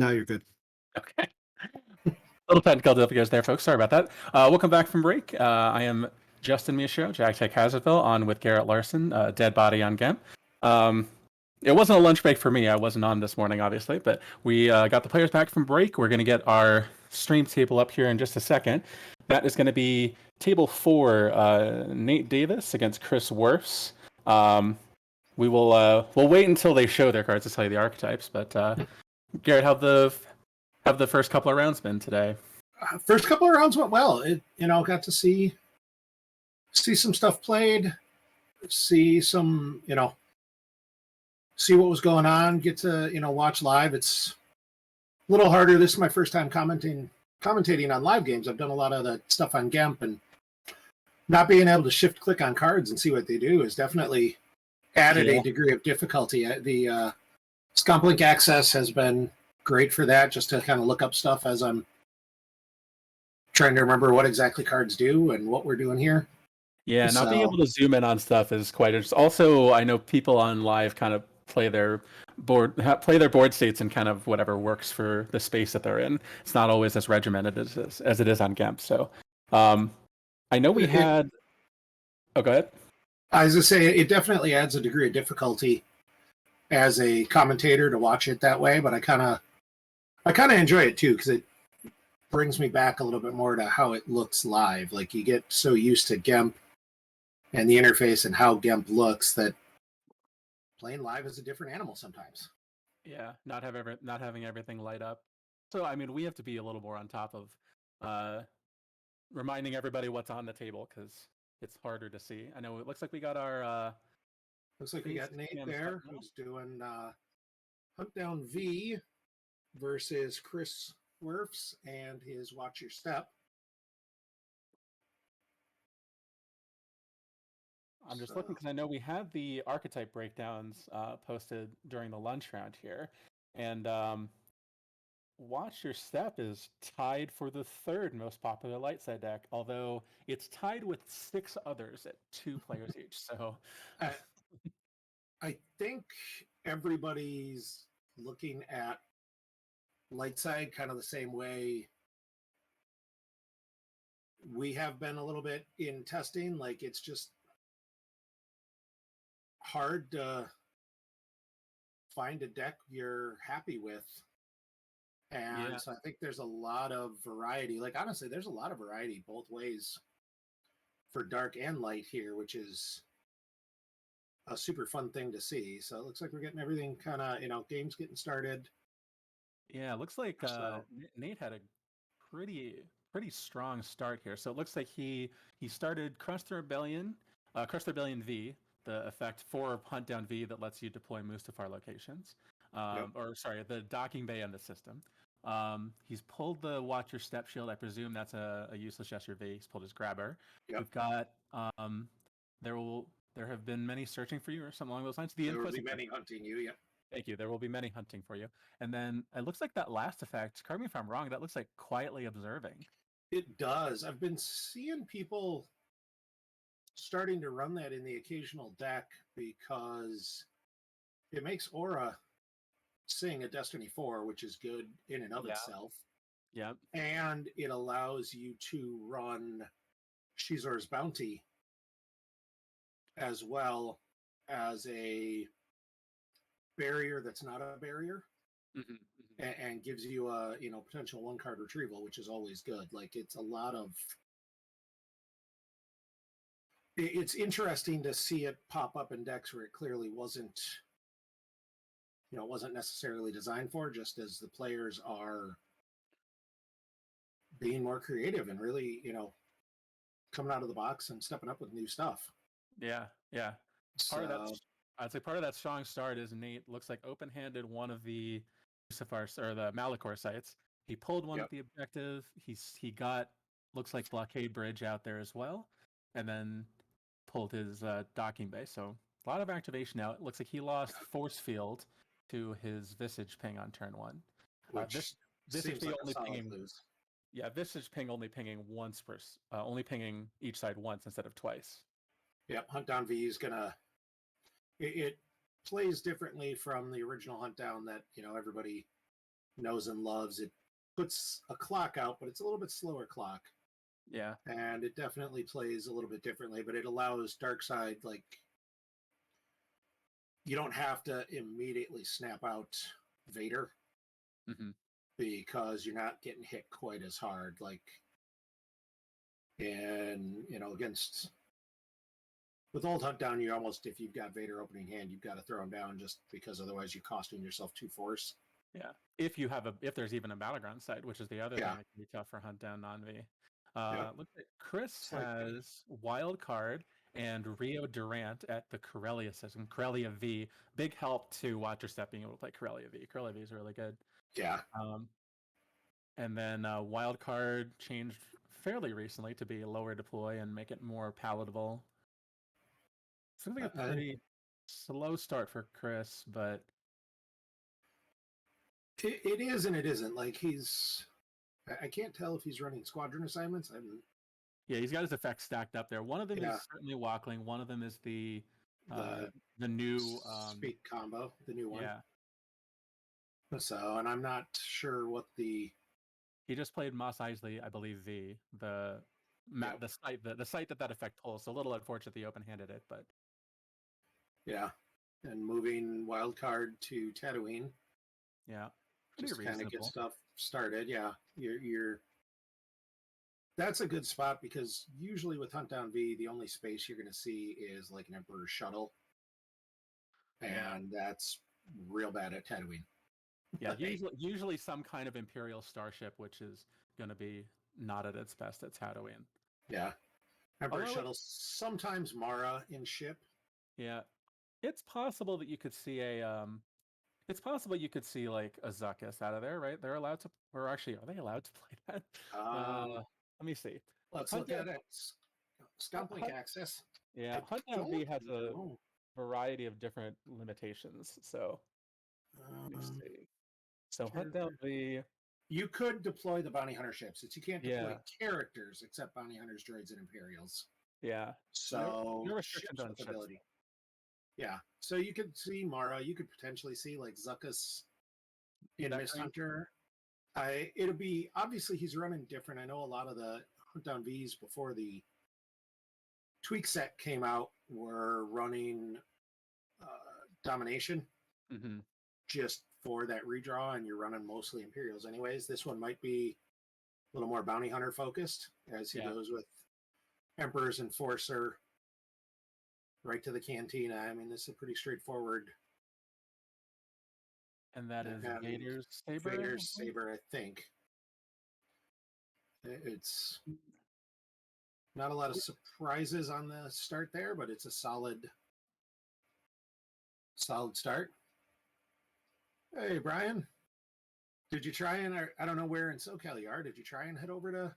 No, you're good. Okay. Little technical difficulties there, folks. Sorry about that. Welcome back from break. I am Justin Michaud, Jack Tech Hazardville, on with Garrett Larson, Dead Body on Gem. It wasn't a lunch break for me. I wasn't on this morning, obviously, but we got the players back from break. We're going to get our stream table up here in just a second. That is going to be table 4, Nate Davis against Chris Wirfs. We'll wait until they show their cards to tell you the archetypes. But Garrett, how the first couple of rounds been today? First couple of rounds went well. Got to see some stuff played, see some, see what was going on, get to, watch live. It's a little harder. This is my first time commentating on live games. I've done a lot of the stuff on GEMP, and not being able to shift click on cards and see what they do has definitely added a degree of difficulty. The Scomplink access has been great for that, just to kind of look up stuff as I'm trying to remember what exactly cards do and what we're doing here. Yeah, not being able to zoom in on stuff is quite interesting. Also, I know people on live kind of play their board states and kind of whatever works for the space that they're in. It's not always as regimented as it is on GEMP. So, I know we had. Oh, go ahead. I was going to say, it definitely adds a degree of difficulty as a commentator to watch it that way, but I kind of enjoy it too, because it brings me back a little bit more to how it looks live. Like, you get so used to GEMP and the interface and how GEMP looks that playing live is a different animal sometimes. Yeah, not having everything light up. So I mean, we have to be a little more on top of reminding everybody what's on the table, because it's harder to see. I know it looks like we got our looks like we got Nate there, who's doing Hunt Down V versus Chris Wirfs and his Watch Your Step. I'm just looking because I know we had the archetype breakdowns posted during the lunch round here, and Watch Your Step is tied for the 3rd most popular light side deck, although it's tied with 6 others at 2 players each. So I think everybody's looking at light side kind of the same way we have been a little bit in testing. Like, it's just hard to find a deck you're happy with. And so I think there's a lot of variety. Like, honestly, there's a lot of variety both ways for dark and light here, which is a super fun thing to see. So it looks like we're getting everything kind of, games getting started. Yeah, it looks like Nate had a pretty strong start here. So it looks like he started Crush the Rebellion V, the effect for Hunt Down V that lets you deploy Mustafar locations. Or sorry, the docking bay on the system. He's pulled the Watch Your Step shield. I presume that's a useless gesture V. He's pulled his grabber. We've got there have been many searching for you, or something along those lines. There will be many hunting you. Yep. Thank you. There will be many hunting for you. And then it looks like that last effect, correct me if I'm wrong, that looks like Quietly Observing. It does. I've been seeing people starting to run that in the occasional deck because it makes Aura sing a Destiny 4, which is good in and of itself. Yep. And it allows you to run Shizor's Bounty as well as a barrier that's not a barrier. And gives you a potential 1-card retrieval, which is always good. Like, it's a lot of it's interesting to see it pop up in decks where it clearly wasn't necessarily designed for, just as the players are being more creative and really coming out of the box and stepping up with new stuff. Yeah Part of that, I'd say part of that strong start is Nate looks like open-handed one of the Mustafar or the Malachor sites. He pulled one at the objective. He got, looks like, Blockade Bridge out there as well, and then pulled his docking bay. So a lot of activation now. It looks like he lost Force Field to his Visage Ping on turn 1. Which Visage like only pinging. Yeah, Visage Ping only pinging once per, only pinging each side once instead of twice. Yep, Hunt Down V is gonna. It plays differently from the original Hunt Down that everybody knows and loves. It puts a clock out, but it's a little bit slower clock. Yeah. And it definitely plays a little bit differently, but it allows Darkseid, like, you don't have to immediately snap out Vader because you're not getting hit quite as hard. Like, and, against. With Old Hunt Down, you almost, if you've got Vader opening hand, you've got to throw him down just because otherwise you're costing yourself 2 force. Yeah. If there's even a battleground site, which is the other thing that can be tough for Hunt Down non-V. Looks like Chris has Wild Card and Rio Durant at the Corellia system. Corellia V. Big help to Watcher Step being able to play Corellia V. Corellia V is really good. Yeah. And then Wild Card changed fairly recently to be lower deploy and make it more palatable. It's going to be a pretty slow start for Chris, but it is and it isn't. Like, I can't tell if he's running squadron assignments. Yeah, he's got his effects stacked up there. One of them is certainly Walkling. One of them is the new speak combo, the new one. Yeah. So, and I'm not sure what he just played Mos Eisley, I believe the site that effect pulls. So a little unfortunate he open-handed it, but yeah, and moving Wildcard to Tatooine. Yeah, just kind of get stuff started. Yeah, you're. That's a good spot because usually with Hunt Down V, the only space you're going to see is like an Emperor shuttle, and that's real bad at Tatooine. Yeah, usually some kind of Imperial starship, which is going to be not at its best at Tatooine. Yeah, Emperor shuttle, sometimes Mara in ship. Yeah, it's possible that you could see It's possible you could see like a Zuckuss out of there, right? They're allowed to, or actually, are they allowed to play that? Let me see. Let's look at it. Scumplink access. Yeah, Hunt Down V has a variety of different limitations. So let me see. So Hunt Down V. You could deploy the bounty hunter ships. You can't deploy characters except bounty hunters, droids, and Imperials. Yeah. So no restrictions on ships. Ability. Yeah. So you could see Mara. You could potentially see like Zuckuss in Mist Hunter. It'll be obviously he's running different. I know a lot of the Hunt Down Vs before the tweak set came out were running Domination just for that redraw, and you're running mostly Imperials anyways. This one might be a little more bounty hunter focused as he goes with Emperor's Enforcer right to the Cantina. I mean, this is pretty straightforward. And that is Vader's Saber? Vader's Saber, I think. It's not a lot of surprises on the start there, but it's a solid start. Hey, Brian. Did you try and, I don't know where in SoCal you are, did you try and head over to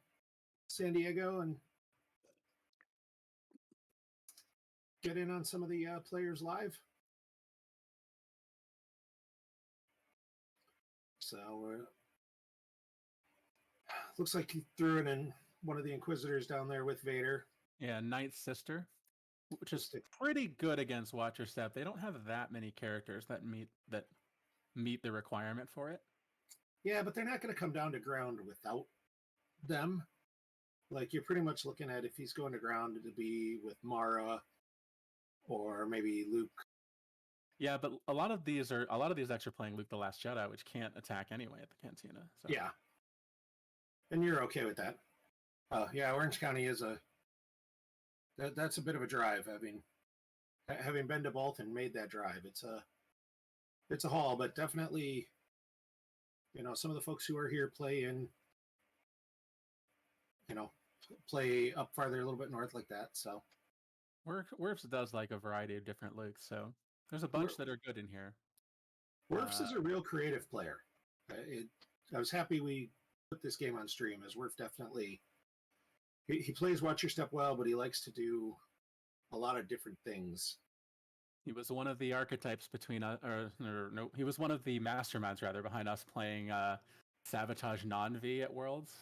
San Diego and get in on some of the players live? So, looks like he threw it in one of the Inquisitors down there with Vader. Yeah, Ninth Sister, which is pretty good against Watcher Step. They don't have that many characters that meet the requirement for it. Yeah, but they're not going to come down to ground without them. Like, you're pretty much looking at if he's going to ground to be with Mara or maybe Luke. Yeah, but a lot of these actually playing Luke the Last Jedi, which can't attack anyway at the Cantina. So. Yeah. And you're okay with that. Yeah, Orange County is that's a bit of a drive. I mean, having been to both and made that drive, it's a haul, but definitely, some of the folks who are here play play up farther, a little bit north like that. So, Wirfs does like a variety of different Lukes, so there's a bunch that are good in here. Wirfs is a real creative player. I was happy we put this game on stream, as Wirf definitely he plays Watch Your Step well, but he likes to do a lot of different things. He was one of the archetypes between he was one of the masterminds rather behind us playing Sabotage non-V at Worlds.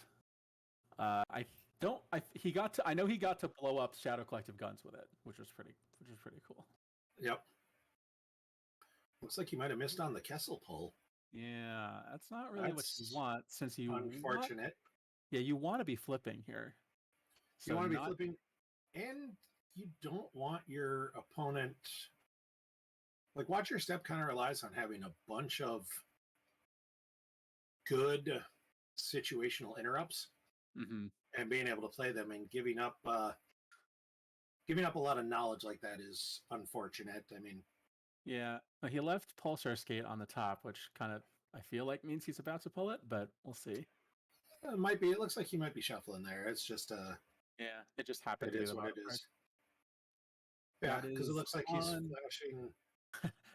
I know he got to blow up Shadow Collective guns with it, which was pretty cool. Yep. Looks like he might have missed on the Kessel pull. Yeah, that's not really what you That's want since you want. unfortunate. Yeah, you want to be flipping here. You So want to be not. flipping, and you don't want your opponent. Like, watch your step kind of relies on having a bunch of good situational interrupts Hmm. and being able to play them, and giving up a lot of knowledge like that is unfortunate. I mean, Yeah, he left Pulsar Skate on the top, which kind of I feel like means he's about to pull it, but we'll see. it might be. It looks like he might be shuffling there. It's just Yeah, it just happened it to be is the what bottom it card. is. Yeah, That because it is looks like he's Han. flashing,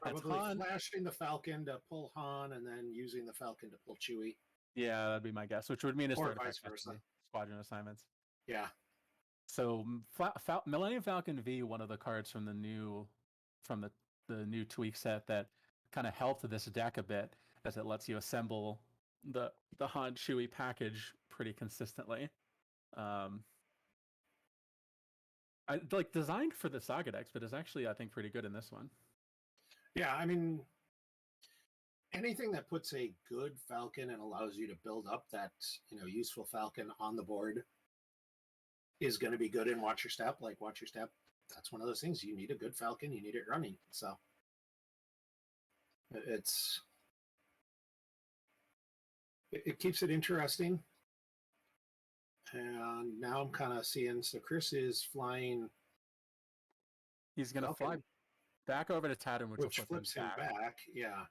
That's probably Han. flashing the Falcon to pull Han, and then using the Falcon to pull Chewie, Yeah, that'd be my guess, which would mean his or third effect vice has to versa. be Squadron Assignments. Yeah, So Millennium Falcon V, one of the cards from the new tweak set that kind of helped this deck a bit, as it lets you assemble the Han Chewie package pretty consistently. Um, I like designed for the Saga decks, but is actually I think pretty good in this one. yeah. I mean, anything that puts a good Falcon and allows you to build up that useful Falcon on the board is going to be good in Watch Your Step. Like, Watch Your Step, that's one of those things. You need a good Falcon. You need it running. So it's it keeps it interesting. And now I'm kind of seeing. So Chris is flying He's gonna Falcon, fly back over to Tatooine, which will which flip him flips him back. back. Yeah,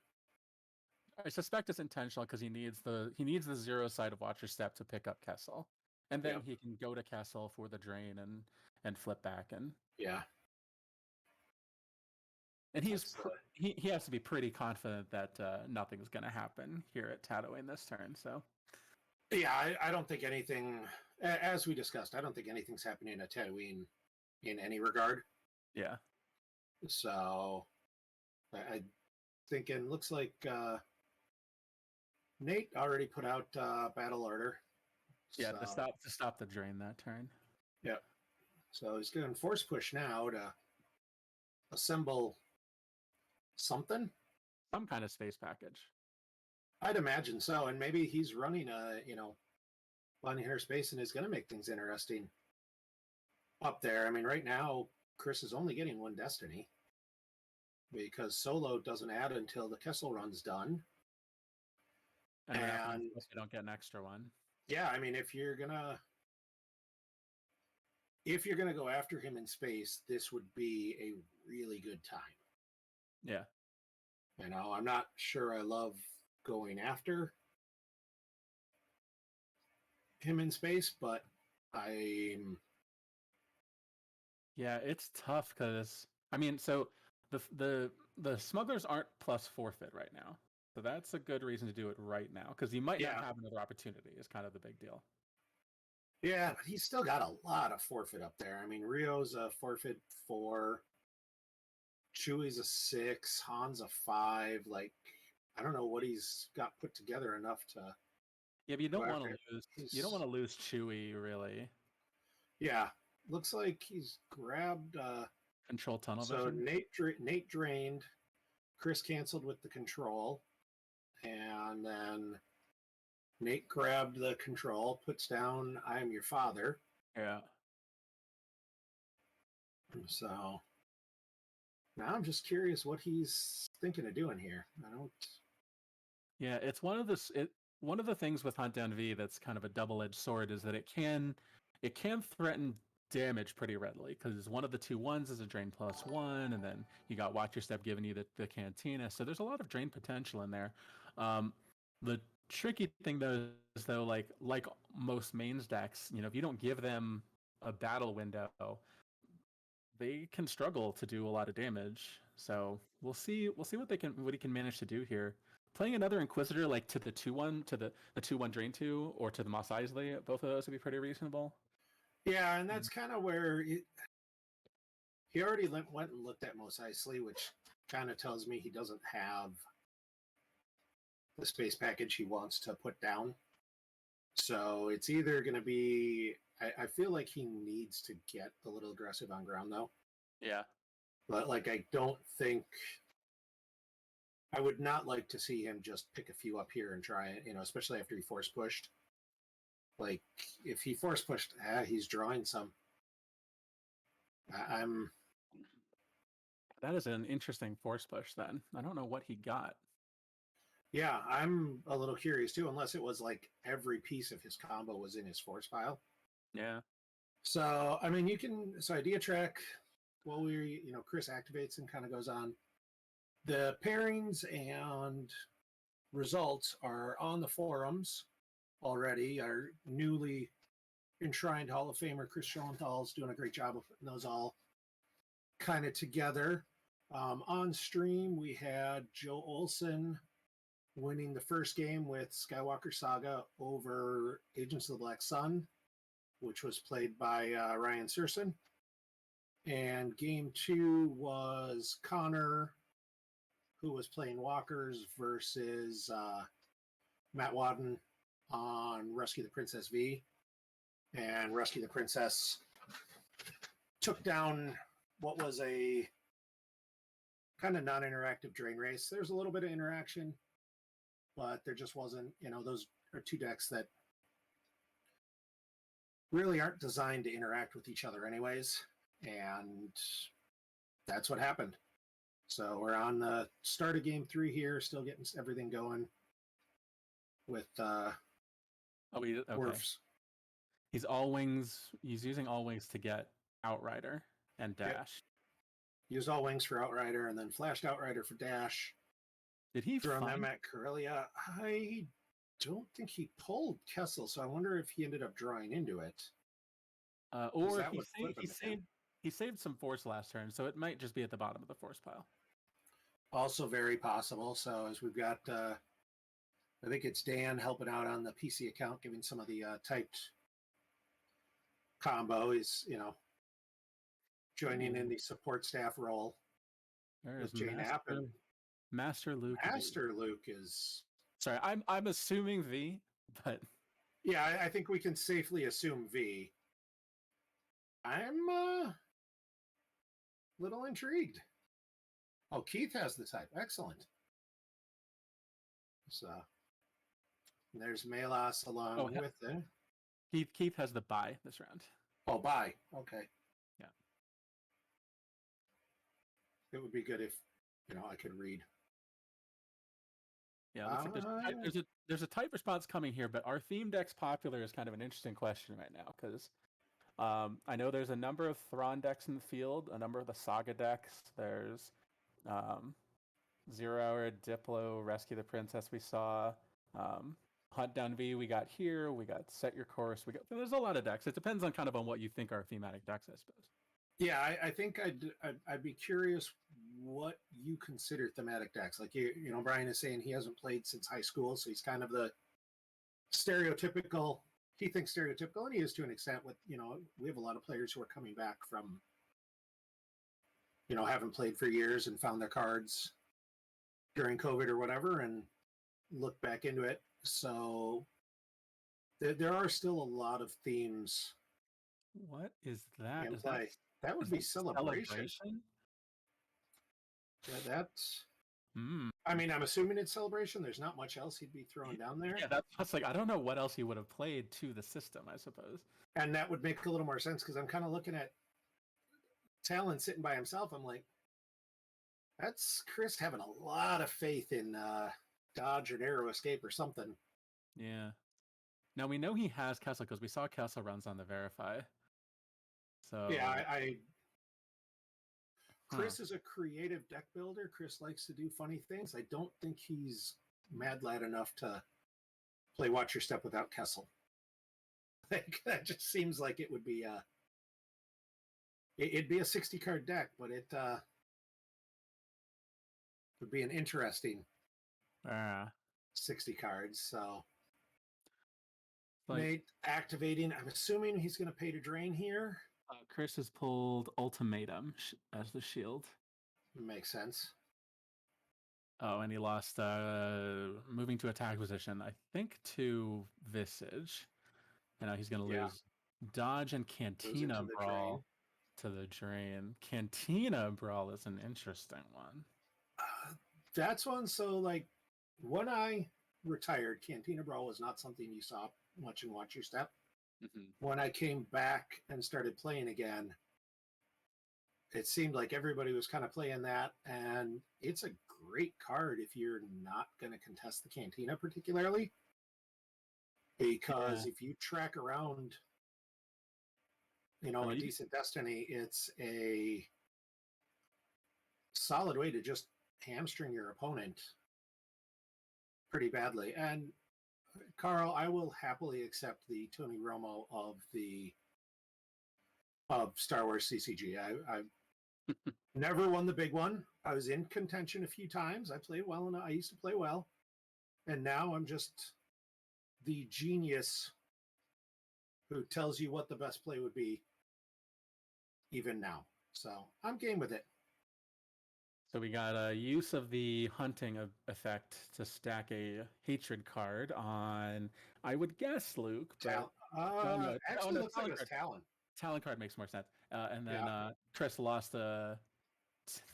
I suspect it's intentional because he needs the zero side of Watcher Step to pick up Kessel, and then yeah, he can go to Kessel for the drain and flip back yeah. and That's he has to be pretty confident that nothing's going to happen here at Tatooine this turn. So yeah. I don't think anything, as we discussed, I don't think anything's happening at Tatooine in any regard. yeah, So I thinking looks like Nate already put out battle order. yeah, So to stop the drain that turn. yeah, so he's doing force push now to assemble something. Some kind of space package. I'd imagine so, and maybe he's running a Bonnie Hair Space and is going to make things interesting up there. I mean, right now Chris is only getting one Destiny because Solo doesn't add until the Kessel run's done. And And we don't get an extra one. yeah, I mean, if you're gonna go after him in space, this would be a really good time. Yeah. I'm not sure I love going after him in space, but I'm Yeah, it's tough because I mean, so the smugglers aren't plus forfeit right now, so that's a good reason to do it right now because you might not yeah, have another opportunity. Is kind of the big deal. yeah, but he's still got a lot of forfeit up there. I mean, Rio's a forfeit 4, Chewie's a 6, Han's a 5. Like, I don't know what he's got put together enough to Yeah, but you go don't want after. to lose. You don't He's want to lose Chewie, really. yeah, looks like he's grabbed. Control tunnel So vision. Nate drained. Chris canceled with the control, and then Nate grabbed the control, puts down "I am your father." Yeah. So now I'm just curious what he's thinking of doing here. I don't. Yeah, it's one of the things with Hunt Down V that's kind of a double-edged sword is that it can threaten damage pretty readily because one of the 2/1s is a drain +1, and then you got Watch Your Step giving you the cantina. So there's a lot of drain potential in there. The tricky thing though is like most mains decks, if you don't give them a battle window, they can struggle to do a lot of damage. So we'll see what he can manage to do here. Playing another Inquisitor like to the 2/1 to the 2/1 drain 2 or to the Mos Eisley, both of those would be pretty reasonable. Yeah, and that's kind of where he already went and looked at Mos Eisley, which kind of tells me he doesn't have the space package he wants to put down. So it's either going to be. I feel like he needs to get a little aggressive on ground, though. Yeah. But like, I don't think. I would not like to see him just pick a few up here and try it, especially after he force pushed. Like, if he force pushed, he's drawing some. I'm. That is an interesting force push then. I don't know what he got. Yeah, I'm a little curious too, unless it was like every piece of his combo was in his force pile. Yeah. So, I mean, idea track, while Chris activates and kind of goes on. The pairings and results are on the forums already. Our newly enshrined Hall of Famer Chris Schoenthal is doing a great job of putting those all kind of together. On stream, we had Joe Olson winning the first game with Skywalker Saga over Agents of the Black Sun, which was played by Ryan Serson. And game 2 was Connor, who was playing Walkers, versus Matt Wadden on Rescue the Princess V. And Rescue the Princess took down what was a kind of non-interactive drain race. There's a little bit of interaction, but there just wasn't, those are two decks that really aren't designed to interact with each other anyways. And that's what happened. So we're on the start of game 3 here, still getting everything going with Wirfs. He's all wings. He's using all wings to get Outrider and Dash. Yep. Used all wings for Outrider and then flashed Outrider for Dash. Did he throw them at Corellia? I don't think he pulled Kessel, so I wonder if he ended up drawing into it. Or he saved some force last turn, so it might just be at the bottom of the force pile. Also very possible. So as we've got, I think it's Dan helping out on the PC account, giving some of the typed combo. He's, joining in the support staff role. There's Jane Appen. Master Luke. Master Luke is. Sorry, I'm assuming V, but yeah, I think we can safely assume V. I'm a little intrigued. Oh, Keith has the type. Excellent. So there's Melas along with it. Keith has the bye this round. Oh, bye. Okay. Yeah. It would be good if I could read. Yeah, there's a type response coming here, but are theme decks popular is kind of an interesting question right now because I know there's a number of Thrawn decks in the field, a number of the Saga decks. There's 0 Hour, Diplo, Rescue the Princess we saw, Hunt Down V we got here, we got Set Your Course, there's a lot of decks. It depends on what you think are thematic decks, I suppose. Yeah, I think I'd be curious what you consider thematic decks. Like Brian is saying he hasn't played since high school, so he's kind of the stereotypical. He thinks stereotypical, and he is to an extent. With we have a lot of players who are coming back from haven't played for years and found their cards during COVID or whatever, and look back into it. So there are still a lot of themes. What is that? In play. That would be celebration. Yeah, that's. I mean, I'm assuming it's celebration. There's not much else he'd be throwing down there. Yeah, that's like I don't know what else he would have played to the system, I suppose. And that would make a little more sense because I'm kind of looking at Talon sitting by himself. I'm like, that's Chris having a lot of faith in dodge or narrow escape or something. Yeah. Now we know he has Kessel because we saw Kessel runs on the Verify. So yeah, Chris is a creative deck builder. Chris likes to do funny things. I don't think he's mad lad enough to play Watch Your Step without Kessel. Like, that just seems like it would be it'd be a 60 card deck, but it would be an interesting 60 cards. So Nate activating. I'm assuming he's going to pay to drain here. Chris has pulled Ultimatum as the shield. Makes sense. Oh, and he lost moving to attack position, I think, to Visage. And now he's going to lose Dodge and Cantina Brawl to the drain. Cantina Brawl is an interesting one. That's one. So, like, when I retired, Cantina Brawl was not something you saw much in Watch Your Step. Mm-hmm. When I came back and started playing again, it seemed like everybody was kind of playing that, and it's a great card if you're not going to contest the Cantina particularly, because if you track around, a decent Destiny, it's a solid way to just hamstring your opponent pretty badly. And Carl, I will happily accept the Tony Romo of Star Wars CCG. I've never won the big one. I was in contention a few times. I played well, and I used to play well. And now I'm just the genius who tells you what the best play would be, even now. So I'm game with it. So we got a use of the hunting effect to stack a hatred card on, I would guess, Luke. But actually, looks like it was Talon. Talon card makes more sense. And then Chris lost a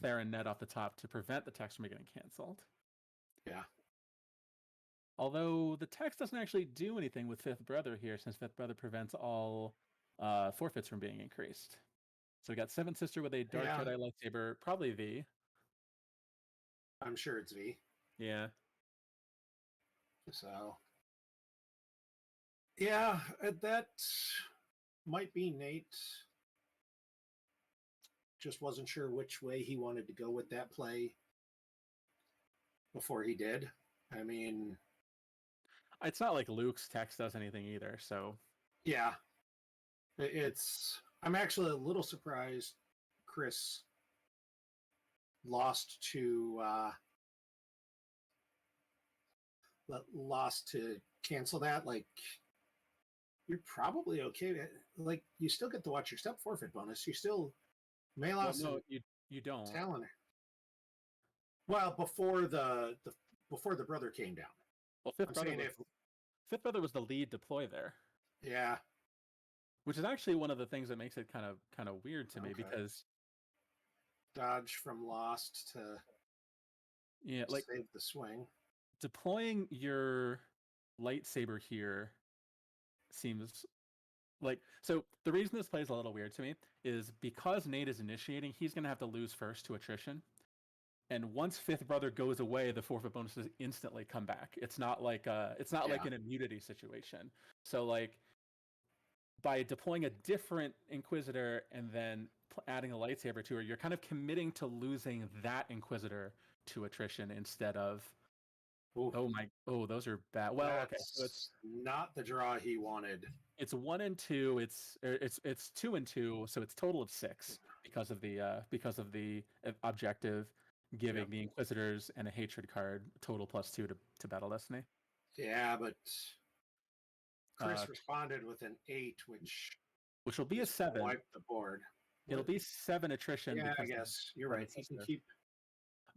Theron net off the top to prevent the text from getting canceled. Yeah. Although the text doesn't actually do anything with Fifth Brother here, since Fifth Brother prevents all forfeits from being increased. So we got Seventh Sister with a Dark Jedi lightsaber, probably V. I'm sure it's V. Yeah. So, yeah, that might be Nate. Just wasn't sure which way he wanted to go with that play before he did. I mean, it's not like Luke's text does anything either, so. Yeah. I'm actually a little surprised Chris lost to cancel that. Like, you're probably okay. Like, you still get to watch your step forfeit bonus. You still may lose. Well, no, you don't. Talon. Well, before the brother came down. Well, Fifth Brother was the lead deploy there. Yeah. Which is actually one of the things that makes it kind of weird to me, because dodge from lost to save the swing. Deploying your lightsaber here seems like, so the reason this plays a little weird to me is because Nate is initiating, he's going to have to lose first to attrition. And once Fifth Brother goes away, the forfeit bonuses instantly come back. It's not like like an immunity situation. So like, by deploying a different Inquisitor and then adding a lightsaber to her, you're kind of committing to losing that Inquisitor to attrition instead of. Oof. Those are bad. Well, okay, so it's not the draw he wanted. It's 1 and 2. It's 2 and 2, so it's total of 6 because of the objective giving the Inquisitors and a hatred card total +2 to Battle Destiny. Yeah, but Chris responded with an 8, which will be a 7. Wipe the board. It'll be 7 attrition. Yeah, I guess you're right. He can keep.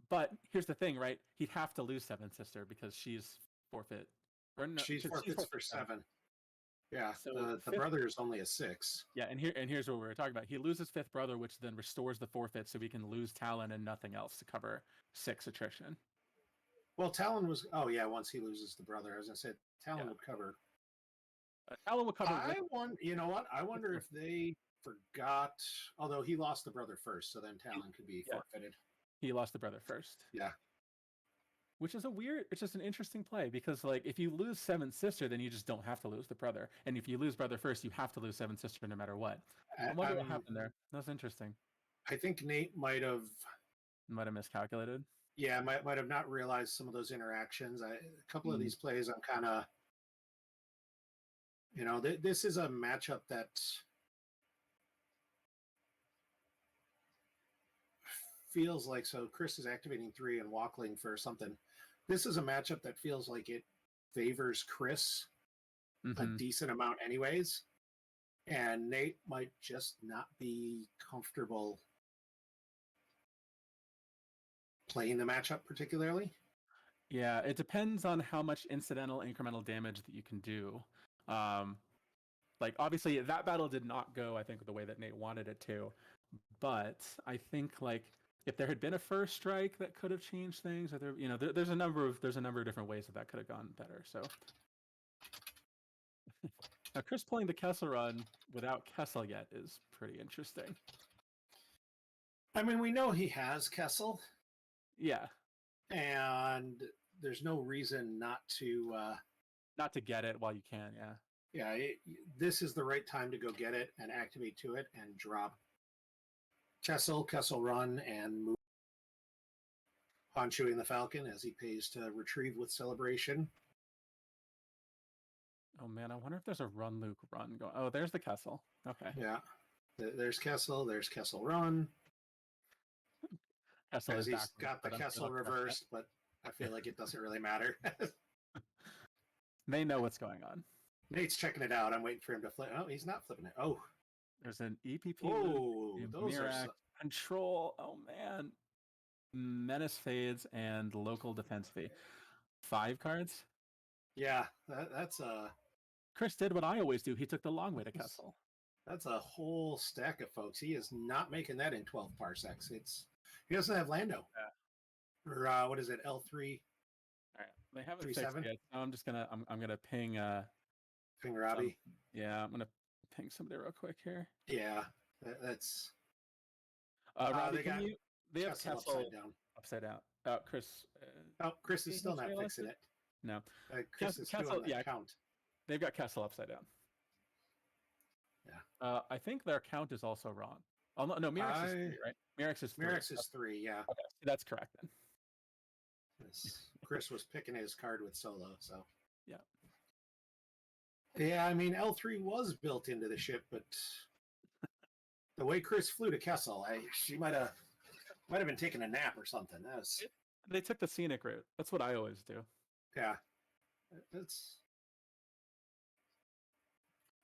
But here's the thing, right? He'd have to lose Seventh Sister because she's forfeit. Or no, she's forfeits for 7. Yeah, so the brother is only a 6. Yeah, and here's what we were talking about. He loses Fifth Brother, which then restores the forfeit, so we can lose Talon and nothing else to cover 6 attrition. Well, Talon was. Oh yeah, once he loses the brother, as I said, Talon would cover. Talon would cover. You know what? I wonder if they forgot. Although he lost the brother first, so then Talon could be forfeited. He lost the brother first. Yeah. Which is it's just an interesting play, because like if you lose Seventh Sister, then you just don't have to lose the brother. And if you lose brother first, you have to lose Seventh Sister no matter what. I wonder what happened there. That's interesting. I think Nate might have miscalculated. Yeah, might have not realized some of those interactions. A couple of these plays, I'm kind of, this is a matchup that feels like, so Chris is activating 3 and Walkling for something. This is a matchup that feels like it favors Chris a decent amount anyways. And Nate might just not be comfortable playing the matchup particularly. Yeah, it depends on how much incidental incremental damage that you can do. Like obviously that battle did not go, I think, the way that Nate wanted it to. But I think like if there had been a first strike that could have changed things, or there, there's a number of different ways that could have gone better. So now Chris pulling the Kessel run without Kessel yet is pretty interesting. I mean, we know he has Kessel. Yeah. And there's no reason not to get it while you can. Yeah. Yeah, this is the right time to go get it and activate to it and drop Kessel run, and move on chewing the Falcon as he pays to retrieve with Celebration. Oh man, I wonder if there's a run Luke run going. Oh, there's the Kessel. Okay. Yeah. There's Kessel run. Kessel as is he's got the Kessel reversed, but I feel like it doesn't really matter. They know what's going on. Nate's checking it out. I'm waiting for him to flip. Oh, he's not flipping it. Oh. There's an EPP. Oh, those are control. Oh man. Menace fades and local defense fee. 5 cards? Yeah, that's Chris did what I always do. He took the long way to Kessel. That's a whole stack of folks. He is not making that in 12 parsecs. He doesn't have Lando. Yeah. Or what is it? L3. All right, they haven't fixed it. So I'm just gonna ping ping Robbie. I'm gonna ping somebody real quick here. Yeah, that's. Robbie, they have Kessel upside down. Chris. Chris is still not fixing it. No, Chris is Kessel, doing that count. They've got Kessel upside down. Yeah. I think their count is also wrong. Oh no, Mirrex is 3, right? Mirrex is 3. Yeah. Okay, that's correct then. Chris was picking his card with Solo, so. Yeah. Yeah, I mean L3 was built into the ship, but the way Chris flew to Kessel, she might have been taking a nap or something. They took the scenic route. That's what I always do. Yeah.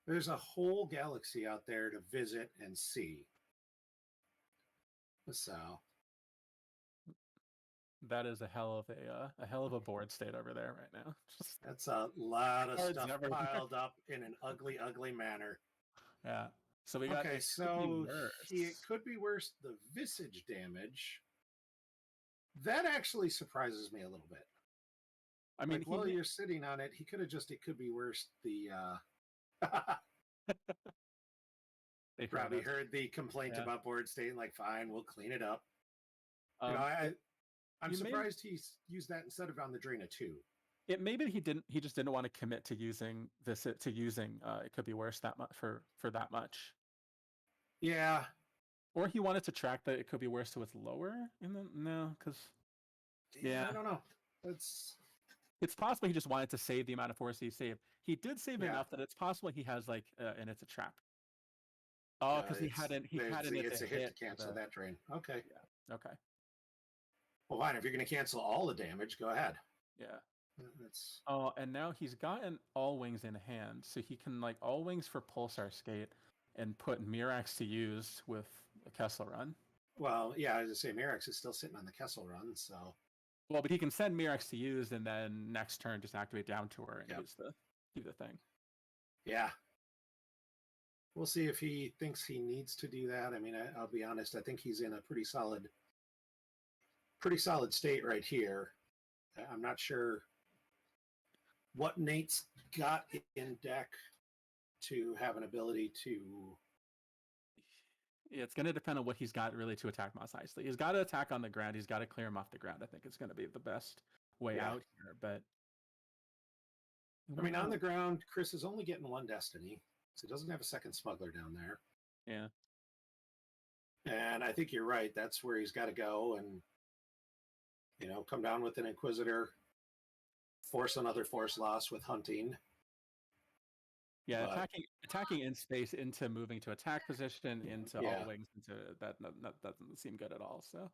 There's a whole galaxy out there to visit and see. So that is a hell of a board state over there right now. That's a lot of stuff piled up in an ugly manner. Yeah. So we got it could be worse. The visage damage. That actually surprises me a little bit. I mean, while you're sitting on it, he could have just. It could be worse. They probably heard the complaint about board state, like, fine, we'll clean it up. I'm surprised he's used that instead of on the Drina 2. Maybe he just didn't want to commit to using this. It could be worse that much for that much. Yeah. Or he wanted to track that it could be worse, so it's lower. Because I don't know. It's possible he just wanted to save the amount of force he saved. He did save enough that it's possible he has and it's a trap. Oh, because he hadn't. It's a hit to cancel that drain. Okay. Yeah. Okay. Well, fine. If you're going to cancel all the damage, go ahead. Yeah. And now he's gotten all wings in hand, so he can all wings for Pulsar Skate and put Mirrex to use with a Kessel run. Well, yeah, as I say, Mirrex is still sitting on the Kessel run, so. Well, but he can send Mirrex to use, and then next turn just activate Down Tour and do the thing. Yeah. We'll see if he thinks he needs to do that. I mean, I'll be honest. I think he's in a pretty solid state right here. I'm not sure what Nate's got in deck to have an ability to. Yeah, it's going to depend on what he's got really to attack Mos Eisley. He's got to attack on the ground. He's got to clear him off the ground. I think it's going to be the best way out here. But I mean, on the ground, Chris is only getting 1 Destiny, so he doesn't have a second Smuggler down there. Yeah. And I think you're right. That's where he's got to go and, come down with an Inquisitor, force another force loss with hunting. Yeah, attacking in space into moving to attack position into all wings into that doesn't seem good at all. So,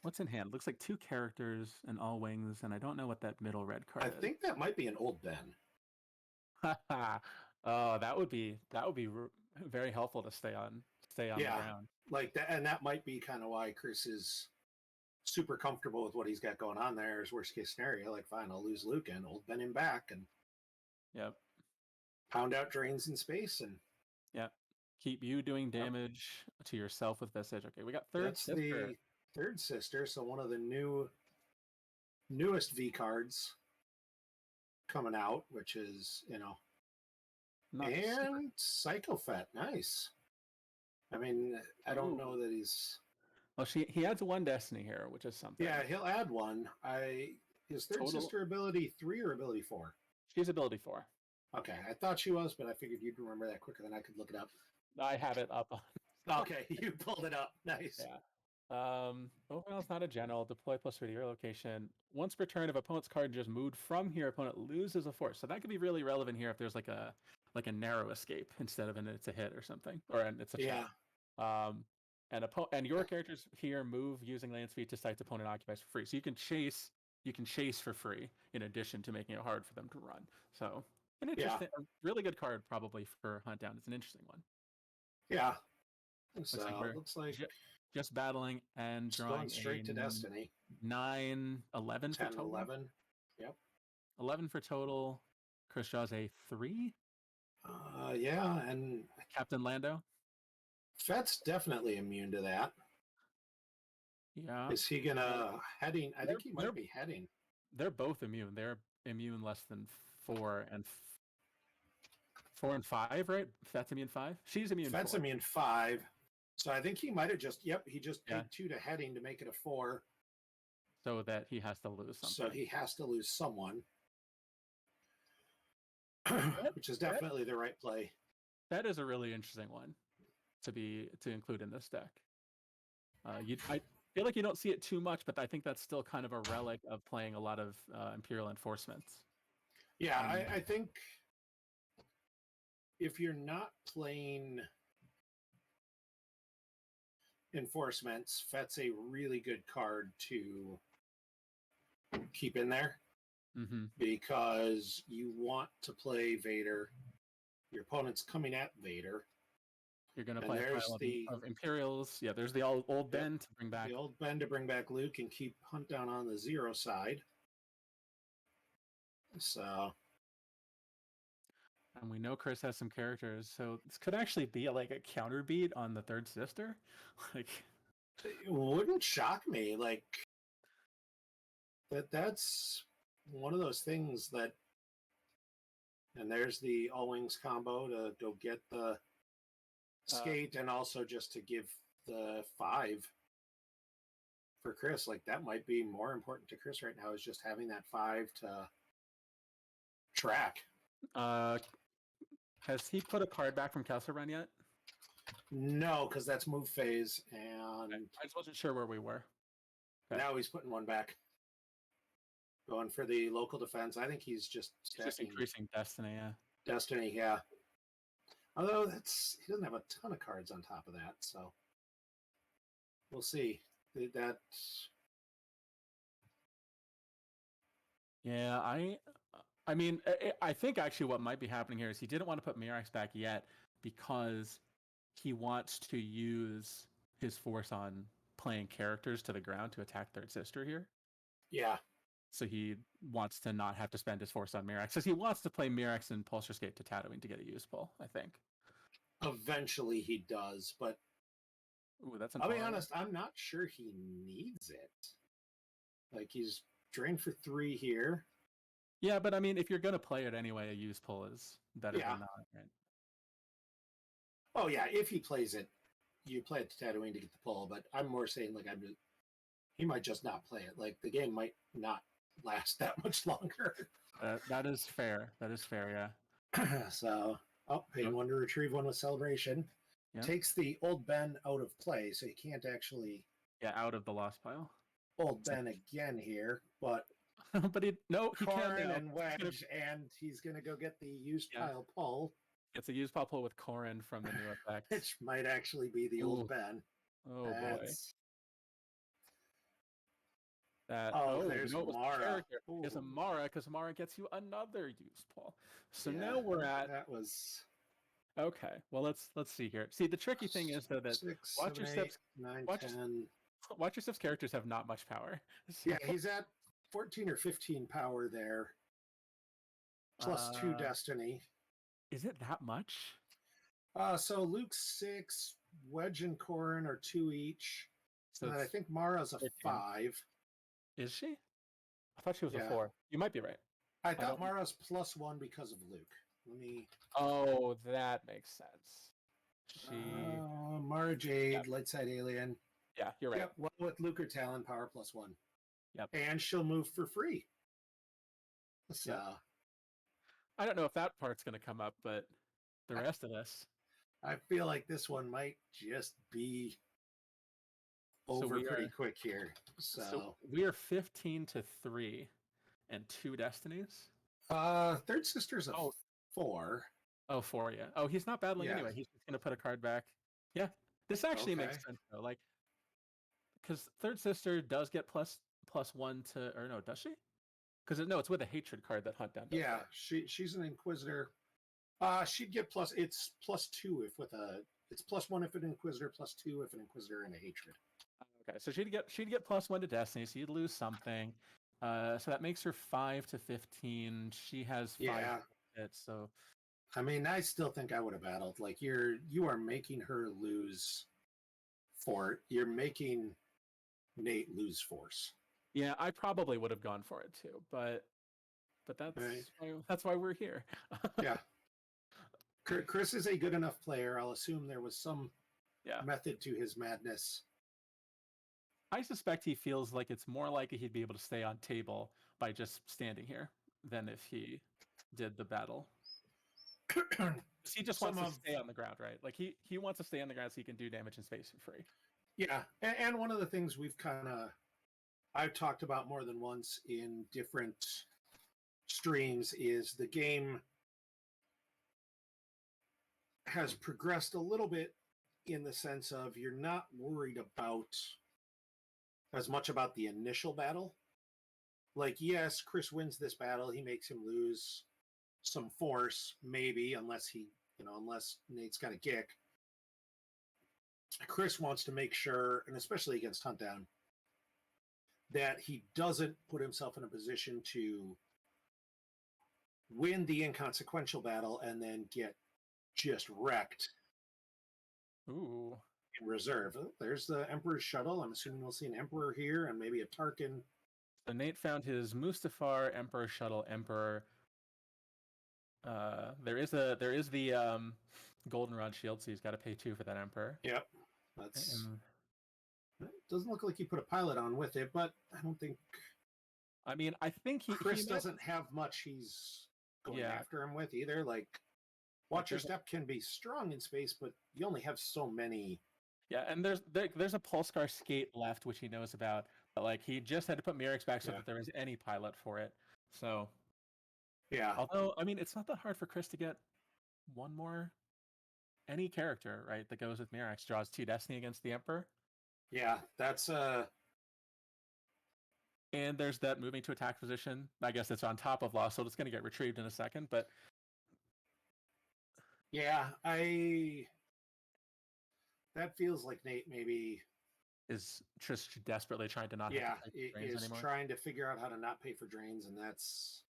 what's in hand? Looks like 2 characters and all wings, and I don't know what that middle red card is. I think that might be an old Ben. Oh, that would be very helpful to stay on the ground. Like that, and that might be kind of why Chris is super comfortable with what he's got going on there. Is worst case scenario, like, fine, I'll lose Luke and old Ben him back and pound out drains in space and Keep you doing damage to yourself with Visage. Okay, we got third That's sister. the third sister, so one of the newest V cards coming out, which is, Nice. and Psychophet. Nice. I mean, I don't know that he's. Well, he adds one destiny here, which is something. Yeah, he'll add one. His third sister ability 3 or ability 4? She's ability 4. Okay, I thought she was, but I figured you'd remember that quicker than I could look it up. I have it up on. Okay, you pulled it up. Nice. Yeah. Overall, it's not a general. Deploy +3 to your location. Once per turn, if opponent's card just moved from here, opponent loses a force. So that could be really relevant here if there's like a narrow escape instead of it's a hit or something, or it's a check. And your characters here move using land speed to sites opponent occupies for free. So you can chase for free in addition to making it hard for them to run. So an interesting, a really good card probably for Hunt Down. It's an interesting one. Yeah. So looks like just battling and drawing going straight to Destiny. 9, 11 for total. 11. Yep. 11 for total. Chris draws a 3. Yeah, and Captain Lando. Fett's definitely immune to that. Yeah. Is he gonna heading? I think he might be heading. They're both immune. They're immune less than 4 and 5, right? Fett's immune 5. She's immune. Fett's 4. immune 5. So I think he might have just. Yep, he just paid 2 to heading to make it a 4. So that he has to lose something. So he has to lose someone, which is definitely the right play. That is a really interesting one to include in this deck. I feel like you don't see it too much, but I think that's still kind of a relic of playing a lot of Imperial Enforcements. Yeah, I think if you're not playing Enforcements, Fett's a really good card to keep in there because you want to play Vader. Your opponent's coming at Vader. You're going to play a pile of Imperials. Yeah, there's the old Ben to bring back. The old Ben to bring back Luke and keep Hunt Down on the 0 side. So. And we know Chris has some characters, so this could actually be like a counter beat on the third sister. It wouldn't shock me. That's one of those things that. And there's the all wings combo to go get the skate and also just to give the 5 for Chris. That might be more important to Chris right now is just having that 5 to track. Has he put a card back from Kessler Run yet? No, because that's move phase, and I just wasn't sure where we were. Okay. Now he's putting one back. Going for the local defense. I think he's just increasing Destiny, yeah. Destiny, yeah. Although he doesn't have a ton of cards on top of that, so we'll see. Yeah, I mean, I think actually what might be happening here is he didn't want to put Mirax back yet because he wants to use his force on playing characters to the ground to attack Third Sister here. Yeah. So he wants to not have to spend his force on Mirax. Because he wants to play Mirax and Pulsar Skate to Tatooine to get a use pull, I think. Eventually he does, but I'll be honest, I'm not sure he needs it. He's drained for 3 here. Yeah, but I mean, if you're going to play it anyway, a use pull is better than not, right? Oh, yeah, if he plays it, you play it to Tatooine to get the pull, but I'm more saying, he might just not play it. The game might not last that much longer. That is fair. Yeah. So, paying 1 to retrieve 1 with Celebration. Yep. Takes the old Ben out of play, so he can't actually... Yeah, out of the lost pile. Old Ben again here, but... but he can't. And Wedge, and he's going to go get the used pile pull. It's a used pile pull with Corrin from the new effect. Which might actually be the old Ben. Oh, boy. There's Mara. There's a Mara, because Mara gets you another used pull. So now we're at... That was... Okay, well, let's see here. See, the tricky thing is, though, that 6, Watch 7, Your 8, Steps... 9, Watch 10... Watch Your Steps characters have not much power. So... Yeah, he's at 14 or 15 power there. Plus 2 Destiny. Is it that much? So Luke's 6, Wedge and Corin are 2 each. So And I it's think Mara's a 13. 5. Is she? I thought she was a Yeah. 4. You might be right. I thought Mara's +1 because of Luke. Let me. Oh, that makes sense. She. Mara Jade, Light Side Alien. Yeah, you're right. Yep, one with Luke or Talon, power +1. Yep. And she'll move for free. So. Yep. I don't know if that part's going to come up, but the rest of this. I feel like this one might just be over pretty quick here. So we are 15-3 and 2 destinies. Third Sister's a 4. Oh, 4, yeah. Oh, he's not battling anyway. He's just going to put a card back. Yeah. This actually makes sense, though. Like, because Third Sister does get +1 to, or no, does she? Because it's with a hatred card that Hunt Down does. Yeah, she's an Inquisitor. She'd get it's +2 if with a. It's +1 if an Inquisitor, +2 if an Inquisitor and a hatred. Okay, so she'd get +1 to Destiny, so you'd lose something. So that makes her 5-15. She has 5 hits, so. I mean, I still think I would have battled. Like you are making her lose you're making Nate lose force. Yeah, I probably would have gone for it too, but that's why we're here. Yeah. Chris is a good enough player. I'll assume there was some method to his madness. I suspect he feels like it's more likely he'd be able to stay on table by just standing here than if he did the battle. He just wants to stay on the ground, right? Like he wants to stay on the ground so he can do damage in space for free. Yeah, and one of the things I've talked about more than once in different streams is the game has progressed a little bit in the sense of you're not worried about as much about the initial battle. Like, yes, Chris wins this battle. He makes him lose some force, maybe, unless Nate's got a kick. Chris wants to make sure, and especially against Hunt Down, that he doesn't put himself in a position to win the inconsequential battle and then get just wrecked. Ooh. In reserve. There's the Emperor's shuttle. I'm assuming we'll see an Emperor here and maybe a Tarkin. So Nate found his Mustafar, Emperor shuttle, Emperor. There is the Goldenrod shield, so he's got to pay 2 for that Emperor. Yep. It doesn't look like he put a pilot on with it, but I don't think. I mean, I think Chris doesn't have much he's going after him with either. Like, Watcher Step can be strong in space, but you only have so many. Yeah, and there's a Pulsar skate left, which he knows about, but like he just had to put Mirix back so that there was any pilot for it. So. Yeah. Although, I mean, it's not that hard for Chris to get one more. Any character, right, that goes with Mirix draws 2 Destiny against the Emperor. Yeah, that's And there's that moving to attack position. I guess it's on top of Lost, so it's going to get retrieved in a second. But yeah, that feels like Nate maybe is just desperately trying to not. Yeah, is trying to figure out how to not pay for drains, and that's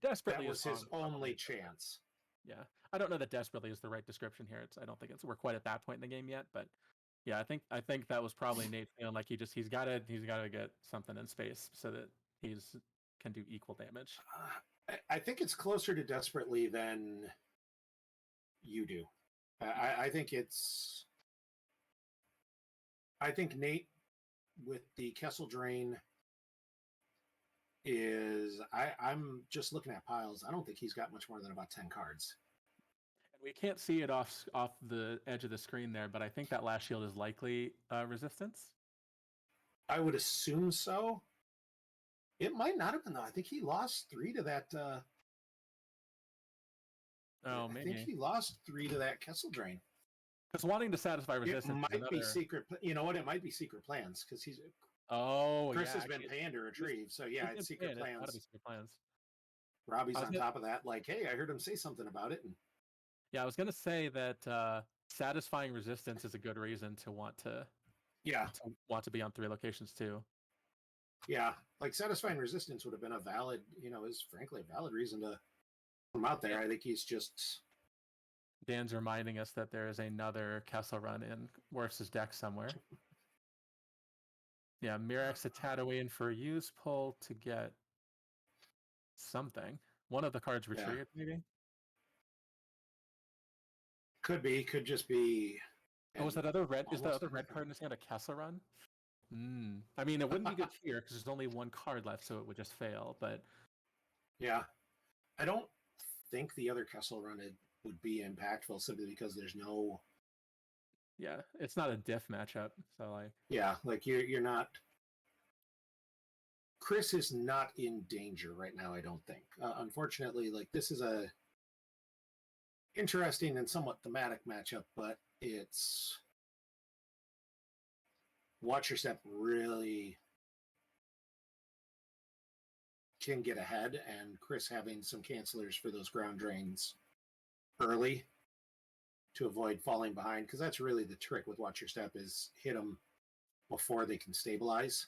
desperately. That was his only chance. Yeah, I don't know that desperately is the right description here. I don't think we're quite at that point in the game yet, but yeah, I think that was probably Nate feeling like he's got to get something in space so that can do equal damage. I think it's closer to desperately than you do. I think Nate with the Kessel Drain I'm just looking at piles. I don't think he's got much more than about 10 cards. And we can't see it off the edge of the screen there, but I think that last shield is likely resistance. I would assume so. It might not have been, though. I think he lost 3 to that. Maybe. I think he lost 3 to that Kessel Drain. Because wanting to satisfy resistance, it might be secret. You know what? It might be secret plans because he's. Chris has been paying to retrieve, so yeah, it's secret plans. It's gotta be secret plans. Robbie's on top of that, like, hey, I heard him say something about it. Yeah, I was gonna say that satisfying resistance is a good reason to want to be on 3 locations too. Yeah, like satisfying resistance would have been a valid, is frankly a valid reason to put him out there. I think he's just Dan's reminding us that there is another Kessel run in Wirfs' deck somewhere. Yeah, Mirax a Tatooine for use pull to get something. One of the cards retreated, maybe? Could be, could just be. Oh, is that other red? Is the other red anything. card in his hand a Kessel run? I mean, it wouldn't be good here because there's only one card left, so it would just fail. But yeah, I don't think the other Kessel run would be impactful simply because there's no. Yeah, it's not a diff matchup, so like. Yeah, like you're not. Chris is not in danger right now. I don't think. Unfortunately, like this is a interesting and somewhat thematic matchup, but it's Watch Your Step really can get ahead, and Chris having some cancelers for those ground drains early to avoid falling behind, because that's really the trick with Watch Your Step is hit them before they can stabilize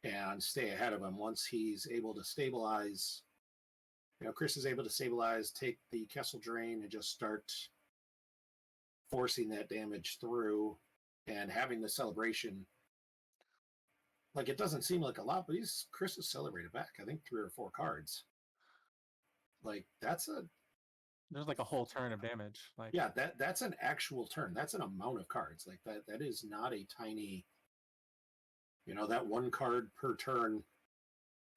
and stay ahead of him. Once he's able to stabilize, Chris is able to stabilize, take the Kessel Drain, and just start forcing that damage through and having the celebration. Like, it doesn't seem like a lot, but Chris has celebrated back, I think, 3 or 4 cards. Like, there's like a whole turn of damage. Like, yeah, that's an actual turn. That's an amount of cards. Like that is not a tiny. That 1 card per turn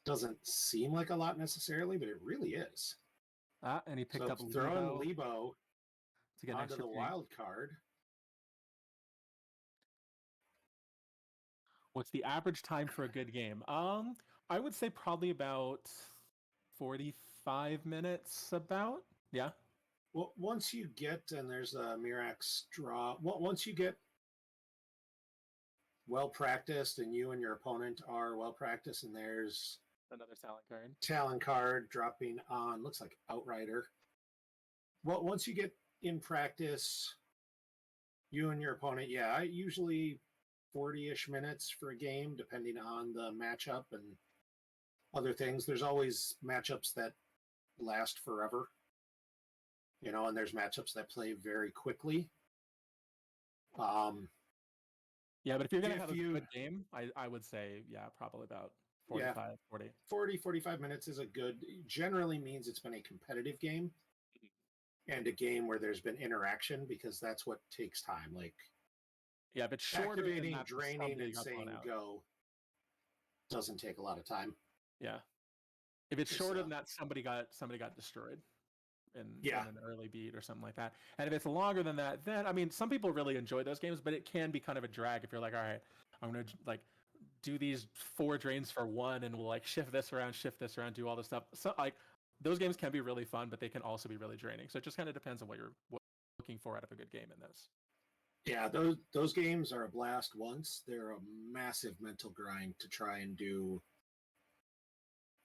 doesn't seem like a lot necessarily, but it really is. And he picked up throwing Lebo to get onto the ping. wild card. What's the average time for a good game? I would say probably about 45 minutes. About, yeah. Well, once you get, and there's a Mirax draw. Once you get well practiced, and you and your opponent are well practiced, and there's another Talon card dropping on, looks like Outrider. Well, once you get in practice, you and your opponent, usually 40-ish minutes for a game, depending on the matchup and other things. There's always matchups that last forever, and there's matchups that play very quickly. Yeah, but if you're going to have a good game, I would say, probably about 45, 40. 40, 45 minutes is generally means it's been a competitive game and a game where there's been interaction, because that's what takes time. Like, but shorter activating, draining, and saying go doesn't take a lot of time. Yeah. If it's shorter than that, somebody got destroyed in an early beat or something like that. And if it's longer than that, then, I mean, some people really enjoy those games, but it can be kind of a drag if you're like, all right, I'm going to do these 4 drains for 1, and we'll shift this around, do all this stuff. So those games can be really fun, but they can also be really draining. So it just kind of depends on what you're looking for out of a good game in this. Yeah, those games are a blast once. They're a massive mental grind to try and do,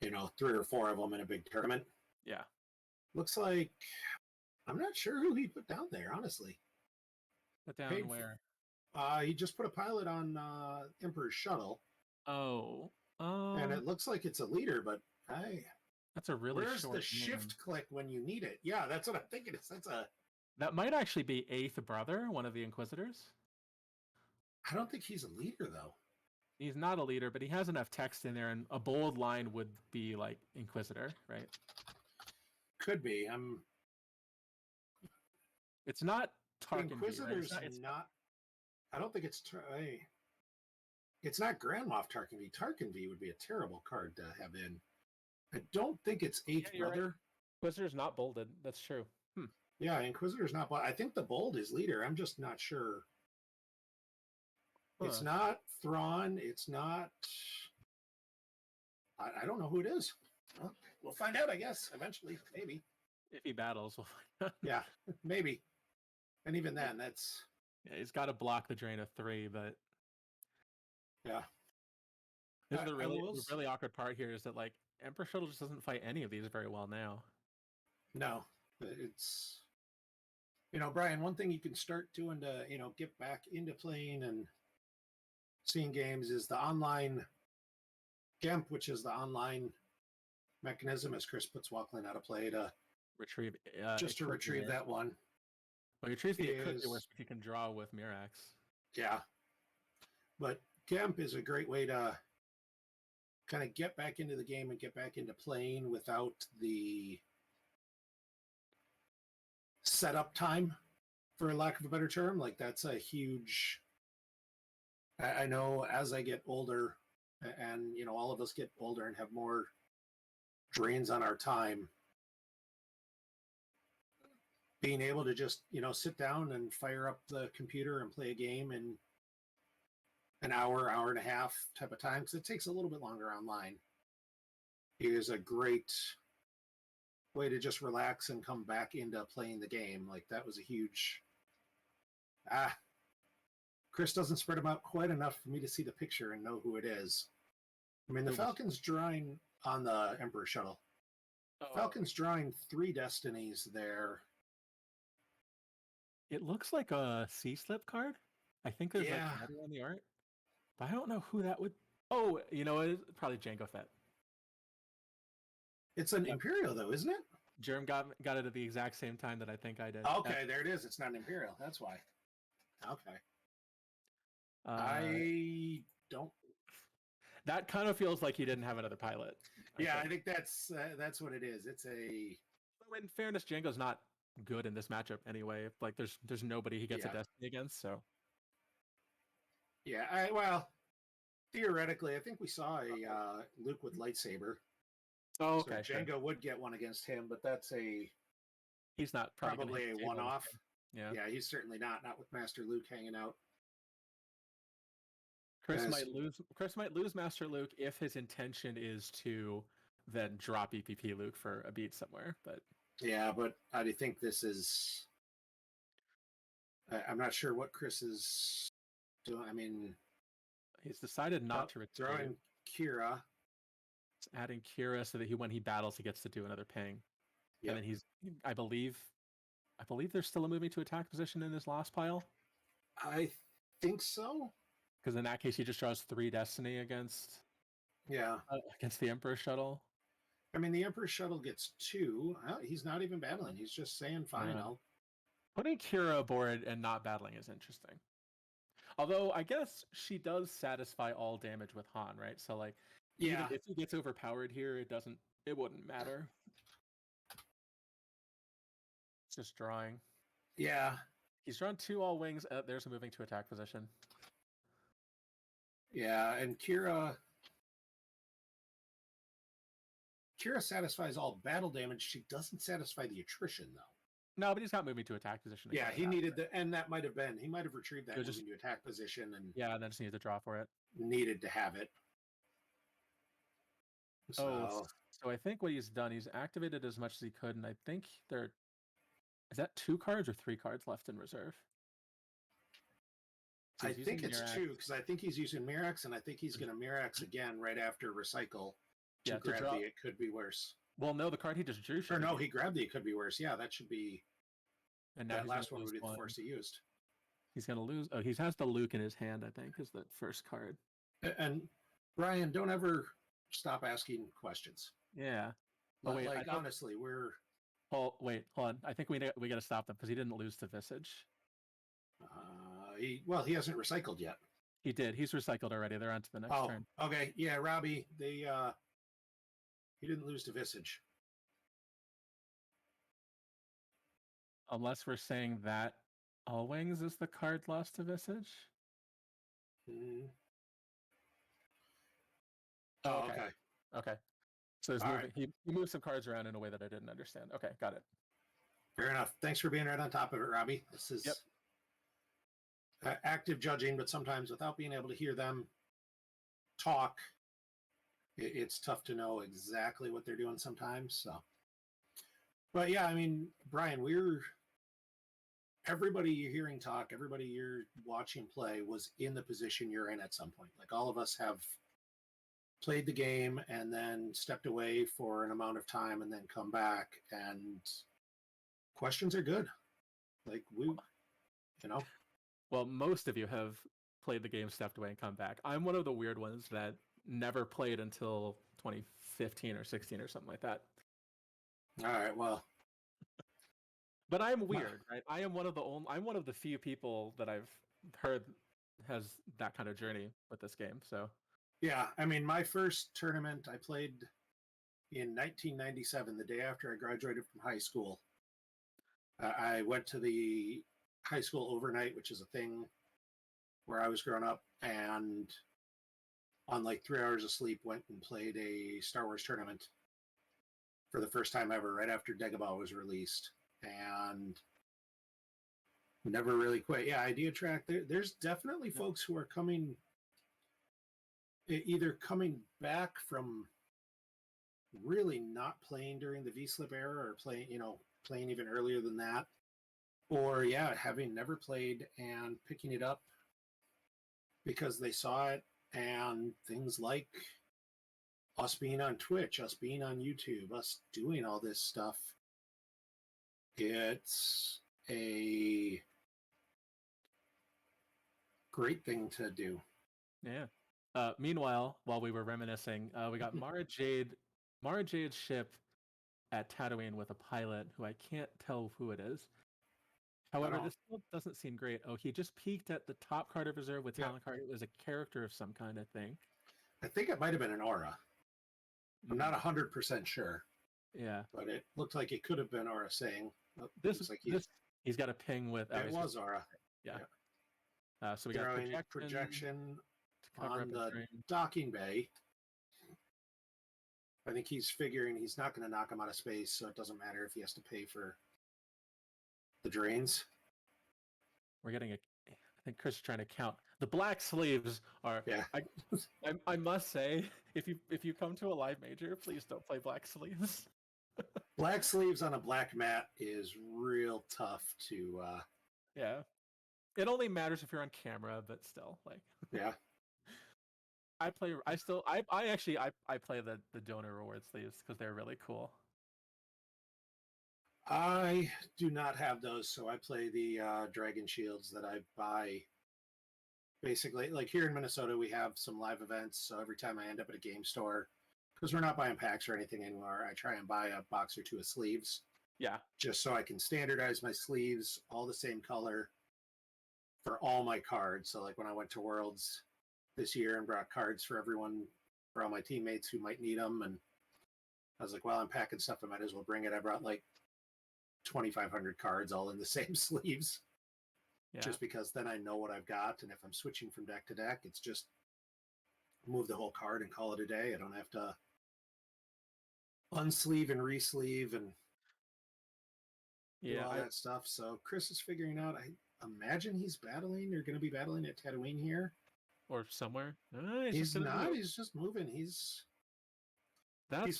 3 or 4 of them in a big tournament. Yeah. Looks like, I'm not sure who he put down there, honestly. Put down where? He just put a pilot on Emperor's Shuttle. Oh. And it looks like it's a leader, but that's a really where's short the shift click when you need it? Yeah, that's what I'm thinking. That might actually be Eighth Brother, one of the Inquisitors. I don't think he's a leader, though. He's not a leader, but he has enough text in there, and a bold line would be like Inquisitor, right? Could be. It's not Tarkin. Inquisitor's V, right? It's not. I don't think it's. It's not Grand Moff Tarkin V. Tarkin V would be a terrible card to have in. I don't think it's Eighth Brother. Right. Inquisitor's not bolded. That's true. Yeah, Inquisitor's not bold. I think the bold is leader. I'm just not sure. It's not Thrawn. It's not. I don't know who it is. Well, we'll find out, I guess, eventually. Maybe. If he battles, we'll find out. Yeah, maybe. And even then, that's. Yeah, he's got to block the drain of 3, but. Yeah. This is the really awkward part here is that, Emperor Shuttle just doesn't fight any of these very well now. No. It's. Brian, one thing you can start doing to, get back into playing and seeing games is the online GEMP, which is the online mechanism, as Chris puts Walkland out of play, to retrieve. just to retrieve that one. Well, retrieve it could be worse if you can draw with Mirax. Yeah. But Gemp is a great way to kind of get back into the game and get back into playing without the setup time, for lack of a better term. Like, that's a huge... I know as I get older, and, all of us get older and have more drains on our time, being able to just, sit down and fire up the computer and play a game in an hour and a half type of time, because it takes a little bit longer online, is a great way to just relax and come back into playing the game. Like, that was a huge... Chris doesn't spread them out quite enough for me to see the picture and know who it is. I mean, the Falcon's drawing on the Emperor Shuttle. Falcon's drawing 3 destinies there. It looks like a C-slip card. I think there's like another on the art. But I don't know who that would... Oh, it's probably Jango Fett. It's an Imperial, though, isn't it? Jerem got it at the exact same time that I think I did. Okay, there it is. It's not an Imperial. That's why. Okay. I don't... That kind of feels like he didn't have another pilot. I think that's what it is. It's a... In fairness, Jango's not good in this matchup anyway. Like, there's nobody he gets a destiny against, so... Yeah, well, theoretically, I think we saw a Luke with lightsaber. Oh, okay. So Jango would get one against him, but that's a... He's not probably a one-off. Yeah, he's certainly not with Master Luke hanging out. Chris might lose Master Luke if his intention is to then drop EPP Luke for a beat somewhere. But but I think this is... I'm not sure what Chris is doing. I mean, he's decided not to return. Throwing Kira. He's adding Kira so that when he battles, he gets to do another ping. Yep. And then he's, I believe there's still a moving to attack position in this last pile. I think so. Because in that case, he just draws 3 destiny against the Emperor Shuttle. I mean, the Emperor Shuttle gets 2. He's not even battling. He's just saying, fine, Putting Kira aboard and not battling is interesting. Although, I guess she does satisfy all damage with Han, right? So, like, even if he gets overpowered here, it wouldn't matter. It's just drawing. Yeah. He's drawn 2 all wings. There's a moving to attack position. Yeah, and Kira satisfies all battle damage. She doesn't satisfy the attrition, though. No, but he's got moving to attack position. Yeah, he needed and that might have been. He might have retrieved that moving to attack position, and then just needed to draw for it. Needed to have it. So I think what he's done, he's activated as much as he could, and I think is that 2 cards or 3 cards left in reserve? So I think it's Mirax. 2, because I think he's using Mirax, and I think he's going to Mirax again right after Recycle to grab the It Could Be Worse. Well, no, the card he just drew. Or no, he grabbed the It Could Be Worse. Yeah, that should be... And that last one would be the force he used. He's going to lose... Oh, he has the Luke in his hand, I think, is the first card. And Brian, don't ever stop asking questions. Yeah. Oh, wait, honestly, we're... Oh, wait, hold on. I think we got to stop them, because he didn't lose to Visage. He hasn't recycled yet. He did. He's recycled already. They're on to the next turn. Okay. Yeah, Robbie, he didn't lose to Visage. Unless we're saying that All Wings is the card lost to Visage. Mm-hmm. Oh, okay. Okay. So he moved some cards around in a way that I didn't understand. Okay, got it. Fair enough. Thanks for being right on top of it, Robbie. This is active judging, but sometimes without being able to hear them talk, it's tough to know exactly what they're doing sometimes. So, but yeah, I mean, Brian, everybody you're hearing talk, everybody you're watching play was in the position you're in at some point. Like, all of us have played the game and then stepped away for an amount of time and then come back, and questions are good. Like, Well, most of you have played the game, stepped away, and come back. I'm one of the weird ones that never played until 2015 or 16 or something like that. All right, well, But I'm weird, right? I'm one of the few people that I've heard has that kind of journey with this game. So Yeah, I mean, my first tournament I played in 1997, the day after I graduated from high school. I went to the high school overnight, which is a thing where I was growing up, and on like 3 hours of sleep, went and played a Star Wars tournament for the first time ever, right after Dagobah was released, and never really quit. Yeah, Idea Track. There's definitely folks who are either coming back from really not playing during the V-Slip era, or playing even earlier than that, or having never played and picking it up because they saw it, and things like us being on Twitch, us being on YouTube, us doing all this stuff. It's a great thing to do. yeah. Meanwhile, while we were reminiscing, we got Mara Jade's ship at Tatooine with a pilot who I can't tell who it is. However, this still doesn't seem great. Oh, he just peeked at the top card of reserve with talent card. It was a character of some kind, I think. I think it might have been an aura. I'm not 100% sure. Yeah, but it looked like it could have been aura saying. He's got a ping with. It was aura. Yeah. So we got projection on the docking bay. I think he's figuring he's not going to knock him out of space, so it doesn't matter if he has to pay for the drains. We're getting I think Chris is trying to count. The black sleeves are. Yeah. I must say, if you come to a live major, please don't play black sleeves. Black sleeves on a black mat is real tough to. Yeah. It only matters if you're on camera, but still, like. Yeah. I play the donor reward sleeves because they're really cool. I do not have those, so I play the Dragon Shields that I buy. Basically, like here in Minnesota, we have some live events, so every time I end up at a game store, because we're not buying packs or anything anymore, I try and buy a box or two of sleeves. Yeah. Just so I can standardize my sleeves, all the same color for all my cards. So like when I went to Worlds this year and brought cards for everyone, for all my teammates who might need them, and I was like, well, I'm packing stuff, I might as well bring it. I brought like 2,500 cards all in the same sleeves. Yeah. Just because then I know what I've got, and if I'm switching from deck to deck, it's just move the whole card and call it a day. I don't have to unsleeve and resleeve and do all that stuff. So Chris is figuring out, I imagine he's battling, or going to be battling at Tatooine here. Or somewhere. He's not. He's just moving. He's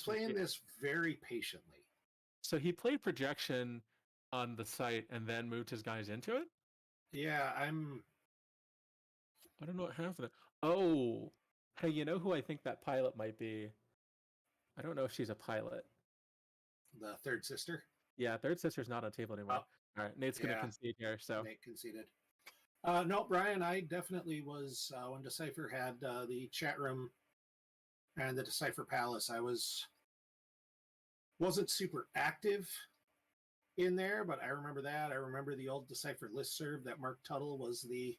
playing this very patiently. So he played projection on the site and then moved his guys into it? Yeah, I don't know what happened. Oh, hey, you know who I think that pilot might be? I don't know if she's a pilot. The third sister? Yeah, third sister's not on table anymore. All right, Nate's going to concede here. So Nate conceded. No, Brian, I definitely was, when Decipher had the chat room and the Decipher Palace, I wasn't super active in there, but I remember that. I remember the old Decipher listserv that Mark Tuttle was the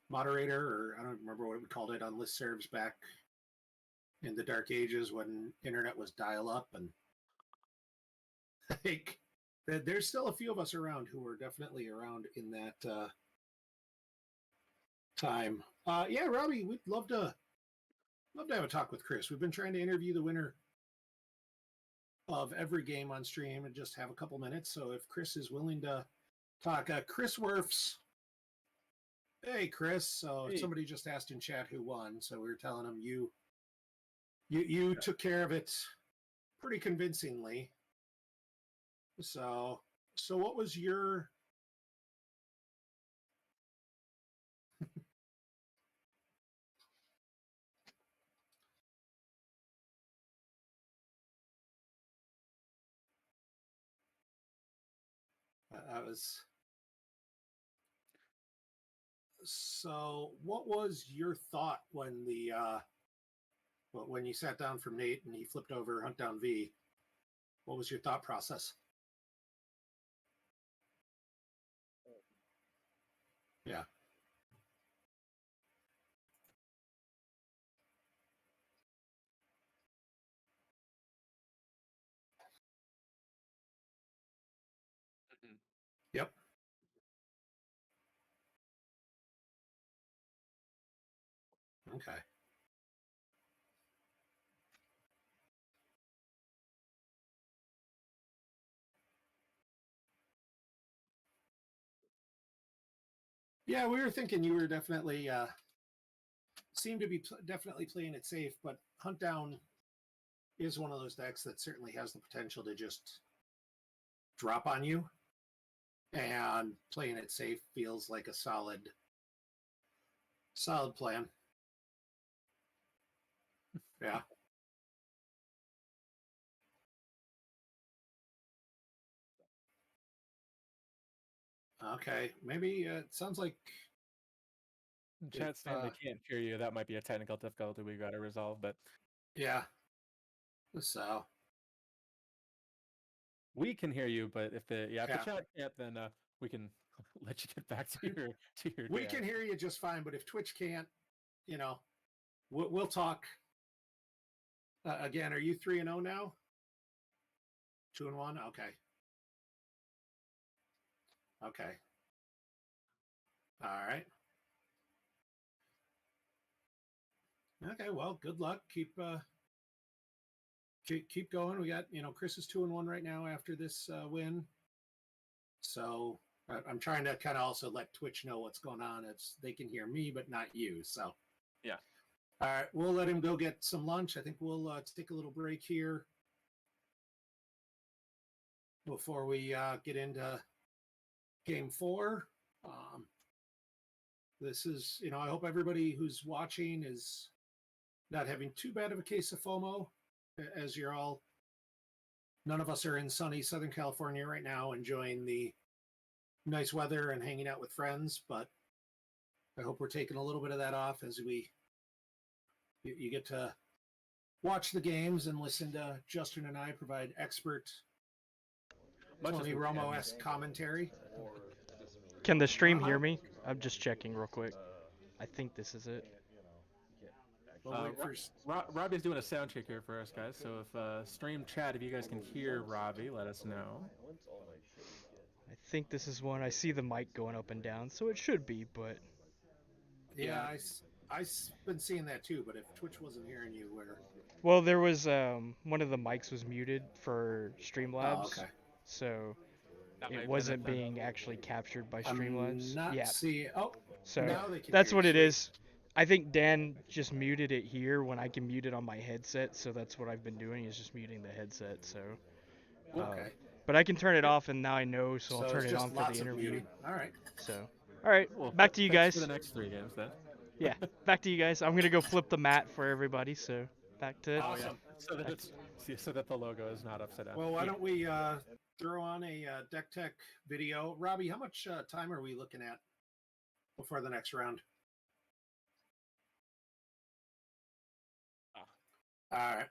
moderator, or I don't remember what we called it on listservs back in the dark ages when internet was dial-up, and I think there's still a few of us around who were definitely around in that time. Yeah, Robbie, we'd love to have a talk with Chris. We've been trying to interview the winner of every game on stream and just have a couple minutes. So if Chris is willing to talk, Chris Wirfs. Hey, Chris. So somebody just asked in chat who won. So we were telling him you took care of it pretty convincingly. So what was your So what was your thought when when you sat down from Nate and he flipped over Hunt Down V? What was your thought process? Yeah. Yep. Okay. Yeah, we were thinking you were definitely seemed to be definitely playing it safe, but Hunt Down is one of those decks that certainly has the potential to just drop on you. And playing it safe feels like a solid plan. Yeah. Okay. Maybe it sounds like Chat's saying they can't hear you. That might be a technical difficulty we got to resolve, but yeah. So we can hear you. But if the yeah. chat can't, then we can let you get back to your We day. can hear you just fine, but if Twitch can't, we'll talk. Again, are you 3-0 now? 2-1. Okay. Okay. All right. Okay. Well, good luck. Keep going. We got Chris is 2-1 right now after this win. So I'm trying to kind of also let Twitch know what's going on. It's they can hear me, but not you. So yeah. All right, we'll let him go get some lunch. I think we'll take a little break here before we get into game 4. This is, I hope everybody who's watching is not having too bad of a case of FOMO, as you're all. None of us are in sunny Southern California right now, enjoying the nice weather and hanging out with friends. But I hope we're taking a little bit of that off as you get to watch the games and listen to Justin and I provide expert Tony Romo-esque commentary. Can the stream hear me? I'm just checking real quick. I think this is it. Robbie's doing a sound check here for us, guys. So if stream chat, if you guys can hear Robbie, let us know. I think this is one. I see the mic going up and down, so it should be, but... Yeah, I've been seeing that too, but if Twitch wasn't hearing you, where... Well, there was, one of the mics was muted for Streamlabs. Oh, okay. So it wasn't being actually captured by Streamlabs. So now they can that's hear what you. it is. I think Dan just muted it here when I can mute it on my headset, so that's what I've been doing, is just muting the headset, so... Okay. But I can turn it off, and now I know, so I'll turn it on for the interview. All right. So, all right, well, back to you guys. For the next 3 games, then. Yeah, back to you guys. I'm gonna go flip the mat for everybody. So, back to. Awesome. So that the logo is not upside down. Well, why don't we throw on a Deck Tech video? Robbie, how much time are we looking at before the next round? All right.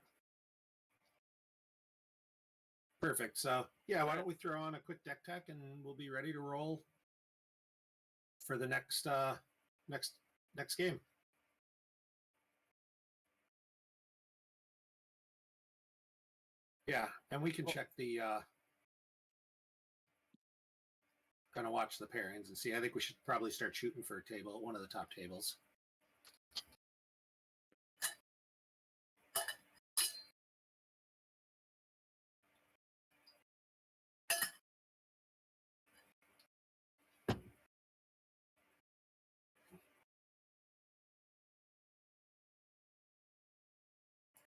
Perfect. So, yeah, why don't we throw on a quick Deck Tech and we'll be ready to roll for the next next game. Yeah, and we can check the kind of watch the pairings and see. I think we should probably start shooting for a table at one of the top tables.